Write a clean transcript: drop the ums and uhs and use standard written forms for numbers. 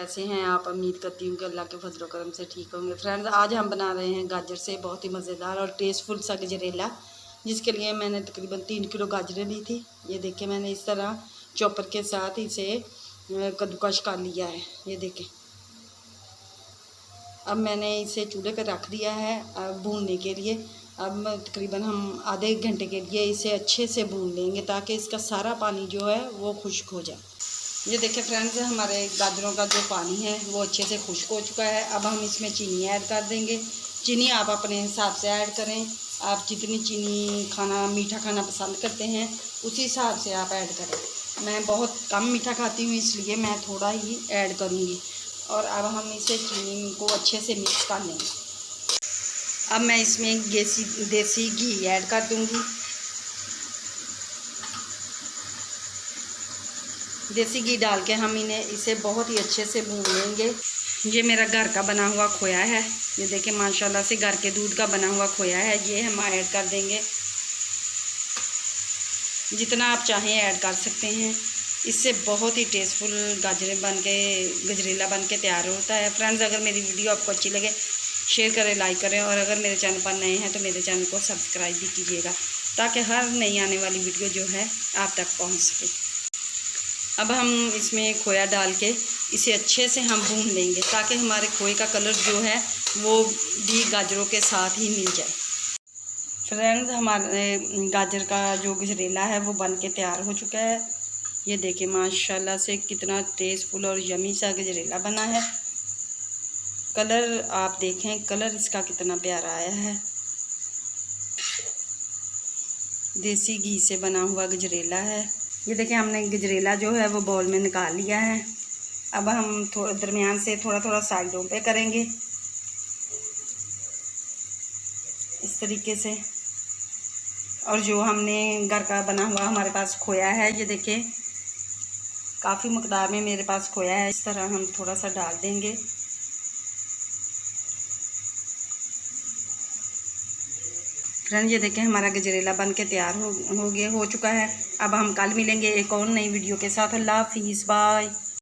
कैसे हैं आप? उम्मीद करती हूँ कि अल्लाह के फजल करम से ठीक होंगे। फ्रेंड्स, आज हम बना रहे हैं गाजर से बहुत ही मज़ेदार और टेस्टफुल सा गजरेला, जिसके लिए मैंने तकरीबन 3 किलो गाजरें ली थी। ये देखें, मैंने इस तरह चॉपर के साथ इसे कद्दूकश कर लिया है। ये देखें, अब मैंने इसे चूल्हे पर रख दिया है भूनने के लिए। अब तकरीबन हम आधे घंटे के लिए इसे अच्छे से भून लेंगे ताकि इसका सारा पानी जो है वो खुश्क हो जाए। ये देखें फ्रेंड्स, हमारे गाजरों का जो पानी है वो अच्छे से खुश्क हो चुका है। अब हम इसमें चीनी ऐड कर देंगे। चीनी आप अपने हिसाब से ऐड करें। आप जितनी चीनी खाना मीठा खाना पसंद करते हैं उसी हिसाब से आप ऐड करें। मैं बहुत कम मीठा खाती हूँ, इसलिए मैं थोड़ा ही ऐड करूँगी। और अब हम इसे चीनी को अच्छे से मिक्स कर लेंगे। अब मैं इसमें देसी घी ऐड कर दूँगी। देसी घी डाल के हम इसे बहुत ही अच्छे से भून लेंगे। ये मेरा घर का बना हुआ खोया है। ये देखें, माशाल्लाह से घर के दूध का बना हुआ खोया है। ये हम ऐड कर देंगे। जितना आप चाहें ऐड कर सकते हैं। इससे बहुत ही टेस्टफुल गजरेला बन के तैयार होता है। फ्रेंड्स, अगर मेरी वीडियो आपको अच्छी लगे शेयर करें, लाइक करें, और अगर मेरे चैनल पर नए हैं तो मेरे चैनल को सब्सक्राइब भी कीजिएगा ताकि हर नई आने वाली वीडियो जो है आप तक पहुँच सके। अब हम इसमें खोया डाल के इसे अच्छे से हम भून लेंगे ताकि हमारे खोए का कलर जो है वो भी गाजरों के साथ ही मिल जाए। फ्रेंड्स, हमारे गाजर का जो गजरेला है वो बन के तैयार हो चुका है। ये देखें, माशाल्लाह से कितना टेस्टफुल और यमी सा गजरेला बना है। कलर आप देखें, कलर इसका कितना प्यारा आया है। देसी घी से बना हुआ गजरेला है। ये देखें, हमने गजरेला जो है वो बाउल में निकाल लिया है। अब हम थोड़ा दरमियान से थोड़ा थोड़ा साइडों पे करेंगे इस तरीके से। और जो हमने घर का बना हुआ हमारे पास खोया है, ये देखें काफ़ी मकदार में मेरे पास खोया है। इस तरह हम थोड़ा सा डाल देंगे। फ्रेंड, ये देखें, हमारा गजरेला बन के तैयार हो चुका है। अब हम कल मिलेंगे एक और नई वीडियो के साथ। अल्लाह हाफिज़, बाय।